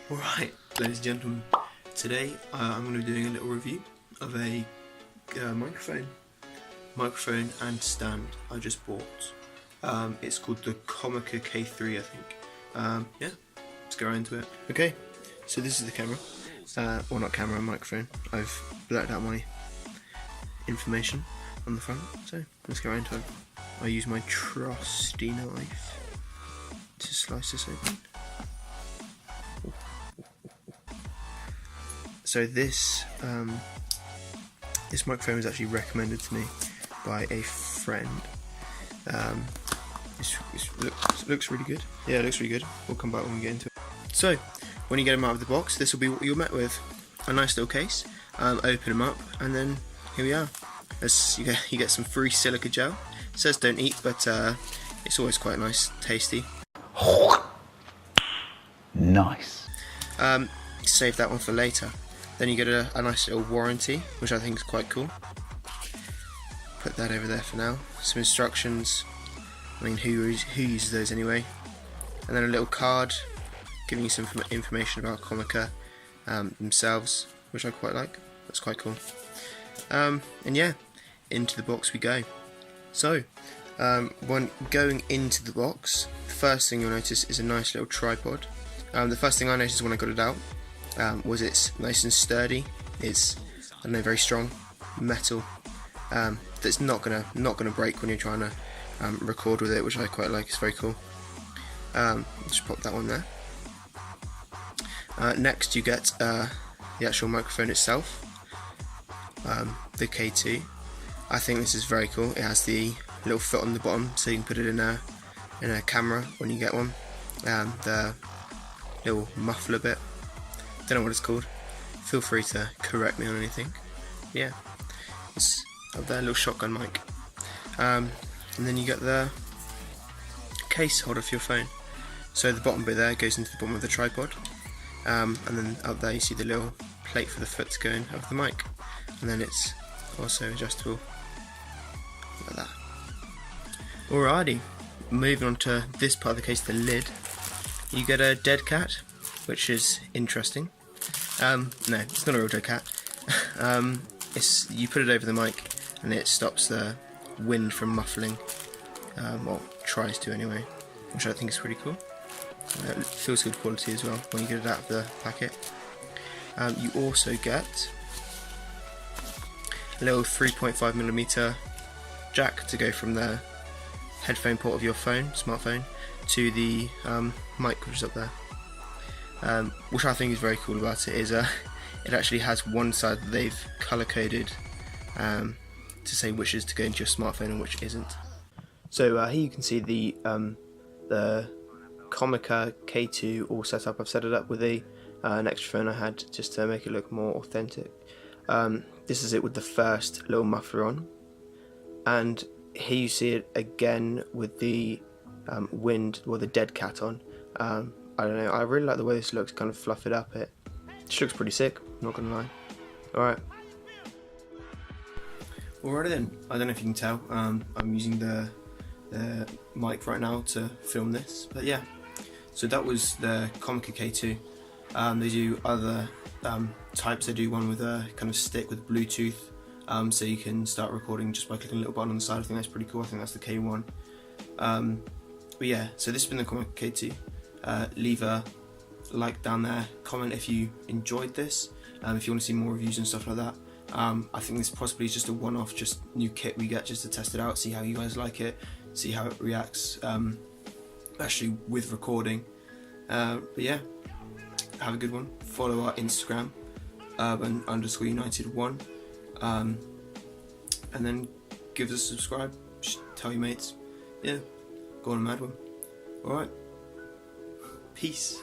Alright, ladies and gentlemen, today I'm going to be doing a little review of a microphone and stand I just bought. It's called the Comica K3, I think. Yeah, let's go right into it. Okay, so this is the camera. Well, not camera, microphone. I've blurred out my information on the front, so let's go right into it. I use my trusty knife to slice this open. So this microphone was actually recommended to me by a friend. It looks really good. Yeah, it looks really good. We'll come back when we get into it. So, when you get them out of the box, this will be what you're met with. A nice little case. Open them up, and then here we are. You get some free silica gel. It says don't eat, but it's always quite nice, tasty. Nice. Save that one for later. Then you get a nice little warranty, which I think is quite cool. Put that over there for now. Some instructions. I mean, who uses those anyway? And then a little card giving you some information about Comica themselves, which I quite like. That's quite cool. And yeah, into the box we go. So, when going into the box, the first thing you'll notice is a nice little tripod. The first thing I noticed when I got it out was it's nice and sturdy. It's, I don't know, very strong metal that's not gonna break when you're trying to record with it, which I quite like. It's very cool. Just pop that one there. Next you get the actual microphone itself, the K2. I think this is very cool. It has the little foot on the bottom, so you can put it in a camera when you get one. The little muffler bit. Don't know what it's called. Feel free to correct me on anything. Yeah, it's up there, little shotgun mic. And then you get the case holder for your phone. So the bottom bit there goes into the bottom of the tripod, and then up there you see the little plate for the foot to go in over the mic, and then it's also adjustable like that. Alrighty, moving on to this part of the case, the lid. You get a dead cat, which is interesting. No, it's not a real dead cat. You put it over the mic and it stops the wind from muffling, well, tries to anyway, which I think is pretty cool. It feels good quality as well when you get it out of the packet. You also get a little 3.5mm jack to go from the headphone port of your smartphone, to the mic which is up there. Which I think is very cool about it is it actually has one side that they've colour coded to say which is to go into your smartphone and which isn't. So here you can see the Comica K2 all set up. I've set it up with an extra phone I had just to make it look more authentic. This is it with the first little muffler on, and here you see it again with the the dead cat on. I don't know, I really like the way this looks, kind of fluff it up. It just looks pretty sick, not gonna lie. Alright. Alrighty then, I don't know if you can tell, I'm using the mic right now to film this, but yeah. So that was the Comica K2. They do other types. They do one with a kind of stick with Bluetooth, so you can start recording just by clicking a little button on the side. I think that's pretty cool. I think that's the K1. But yeah, so this has been the Comica K2. Leave a like down there, comment if you enjoyed this, if you want to see more reviews and stuff like that. I think this possibly is just a one-off, just new kit we get just to test it out, see how you guys like it, see how it reacts, actually with recording. But yeah, have a good one. Follow our Instagram, urban_united1, and then give us a subscribe, tell your mates. Yeah, go on a mad one. Alright. Peace.